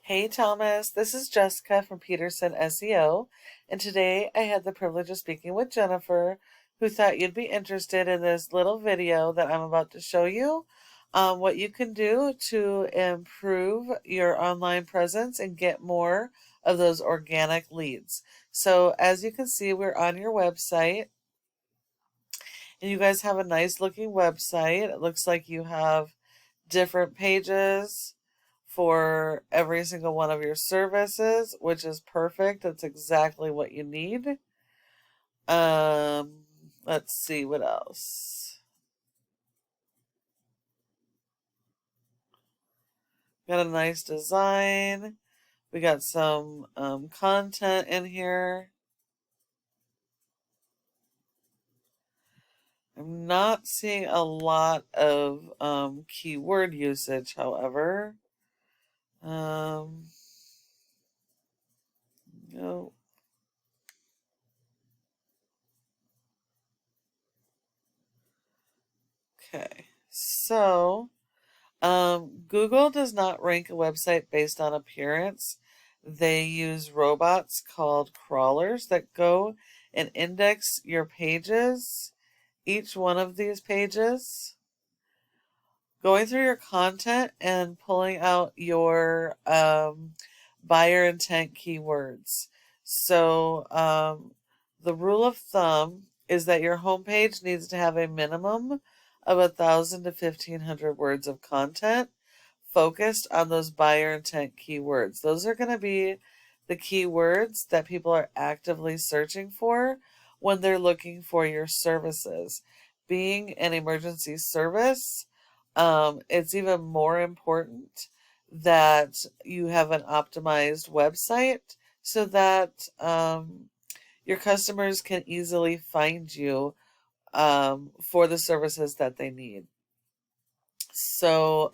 Hey Thomas, this is Jessica from Peterson SEO, and today I had the privilege of speaking with Jennifer, who thought you'd be interested in this little video that I'm about to show you, what you can do to improve your online presence and get more of those organic leads. So as you can see, we're on your website, and you guys have a nice looking website. It looks like you have different pages for every single one of your services, which is perfect. That's exactly what you need. Um, let's see what else. Got a nice design. We got some content in here. I'm not seeing a lot of keyword usage, however. Um, no. Okay, so Google does not rank a website based on appearance. They use robots called crawlers that go and index your pages, each one of these pages, going through your content and pulling out your buyer intent keywords. So the rule of thumb is that your homepage needs to have a minimum of 1,000 to 1,500 words of content focused on those buyer intent keywords. Those are going to be the keywords that people are actively searching for when they're looking for your services. Being an emergency service, it's even more important that you have an optimized website so that your customers can easily find you for the services that they need. So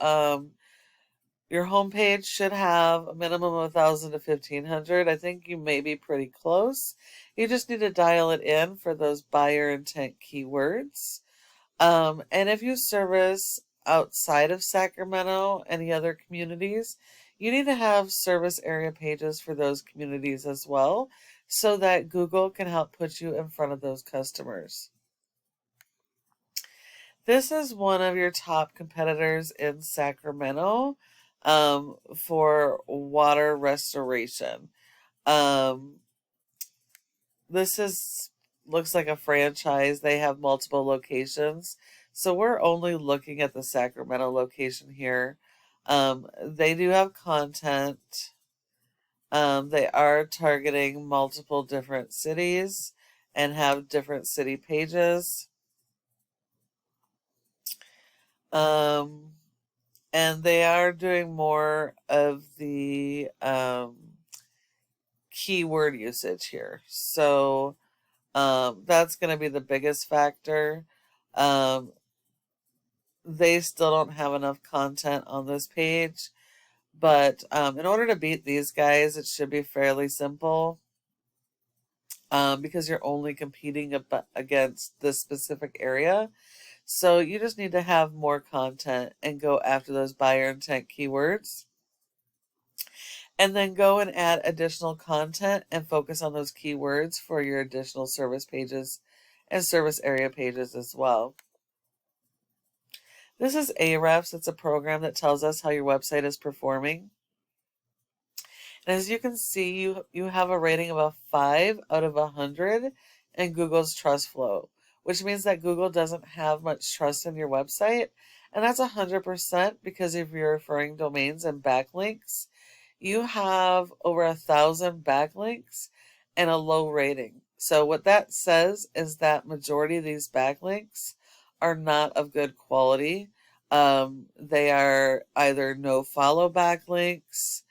your homepage should have a minimum of 1,000 to 1,500. I think you may be pretty close. You just need to dial it in for those buyer intent keywords. And if you service outside of Sacramento, any other communities, you need to have service area pages for those communities as well, so that Google can help put you in front of those customers. This is one of your top competitors in Sacramento for water restoration. Um, this is looks like a franchise. They have multiple locations. So we're only looking at the Sacramento location here. They do have content. They are targeting multiple different cities and have different city pages. Um, and they are doing more of the keyword usage here. So that's going to be the biggest factor. Um, they still don't have enough content on this page, but in order to beat these guys, it should be fairly simple because you're only competing against this specific area. So you just need to have more content and go after those buyer intent keywords. And then go and add additional content and focus on those keywords for your additional service pages and service area pages as well. This is Ahrefs. It's a program that tells us how your website is performing. And as you can see, you have a rating of a 5 out of 100 in Google's trust flow, which means that Google doesn't have much trust in your website. And that's 100% because of your referring domains and backlinks. You have over 1,000 backlinks and a low rating. So what that says is that majority of these backlinks are not of good quality. They are either no follow backlinks,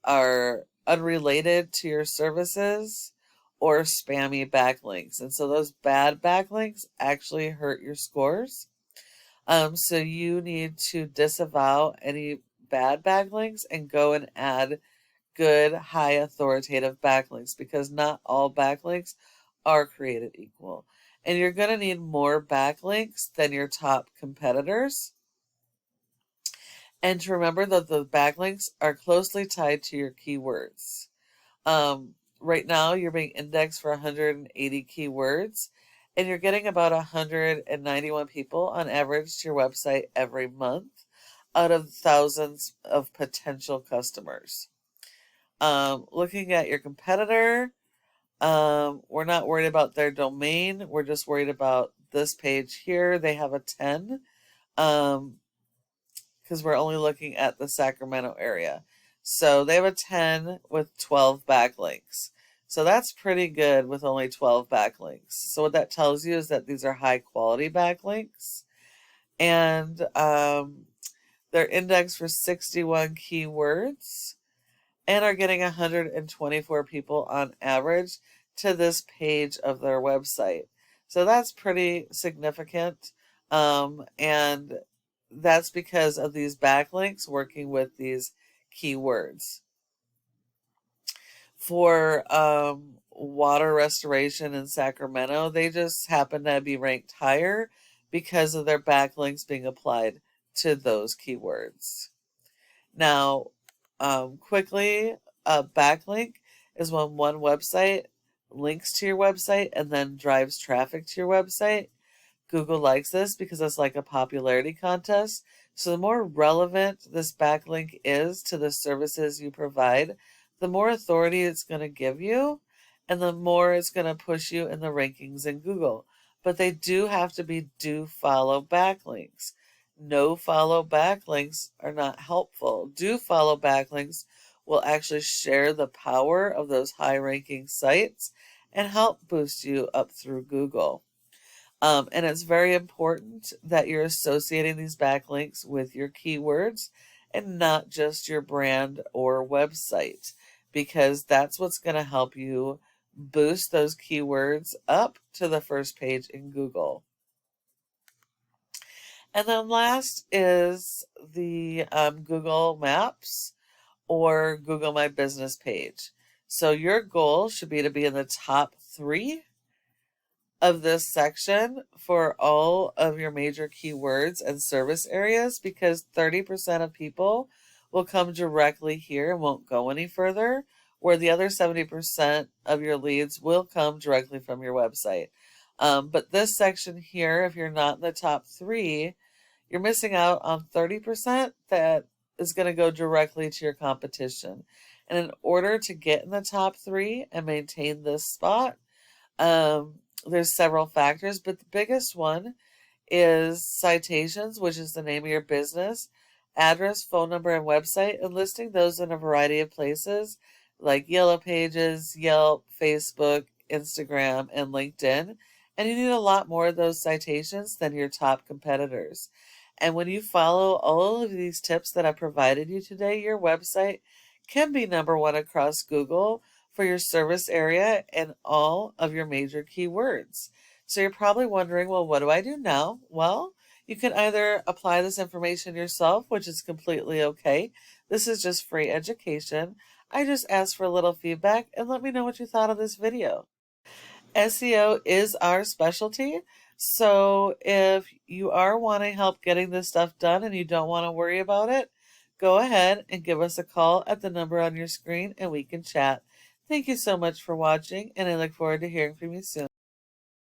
are unrelated to your services, or spammy backlinks. And so those bad backlinks actually hurt your scores. So you need to disavow any bad backlinks and go and add good, high authoritative backlinks, because not all backlinks are created equal. And you're going to need more backlinks than your top competitors. And to remember that the backlinks are closely tied to your keywords. Right now, you're being indexed for 180 keywords, and you're getting about 191 people on average to your website every month out of thousands of potential customers. Looking at your competitor, we're not worried about their domain. We're just worried about this page here. They have a 10. Because we're only looking at the Sacramento area. So they have a 10 with 12 backlinks. So that's pretty good with only 12 backlinks. So what that tells you is that these are high quality backlinks. And they're indexed for 61 keywords and are getting 124 people on average to this page of their website. So that's pretty significant. And that's because of these backlinks working with these keywords. For water restoration in Sacramento, they just happen to be ranked higher because of their backlinks being applied to those keywords. Now, quickly, a backlink is when one website links to your website and then drives traffic to your website. Google likes this because it's like a popularity contest. So the more relevant this backlink is to the services you provide, the more authority it's going to give you and the more it's going to push you in the rankings in Google. But they do have to be do follow backlinks. No follow backlinks are not helpful. Do follow backlinks will actually share the power of those high ranking sites and help boost you up through Google. And it's very important that you're associating these backlinks with your keywords and not just your brand or website, because that's what's going to help you boost those keywords up to the first page in Google. And then last is the Google Maps or Google My Business page. So your goal should be to be in the top 3 of this section for all of your major keywords and service areas, because 30% of people will come directly here and won't go any further, where the other 70% of your leads will come directly from your website. But this section here, if you're not in the top 3, you're missing out on 30% that is going to go directly to your competition. And in order to get in the top 3 and maintain this spot, there's several factors, but the biggest one is citations, which is the name of your business, address, phone number, and website, and listing those in a variety of places like Yellow Pages, Yelp, Facebook, Instagram, and LinkedIn. And you need a lot more of those citations than your top competitors. And when you follow all of these tips that I provided you today, your website can be number 1 across Google for your service area and all of your major keywords. So you're probably wondering, well, what do I do now? Well, you can either apply this information yourself, which is completely okay. This is just free education. I just asked for a little feedback and let me know what you thought of this video. SEO is our specialty. So if you are wanting help getting this stuff done and you don't want to worry about it, go ahead and give us a call at the number on your screen and we can chat. Thank you so much for watching, and I look forward to hearing from you soon.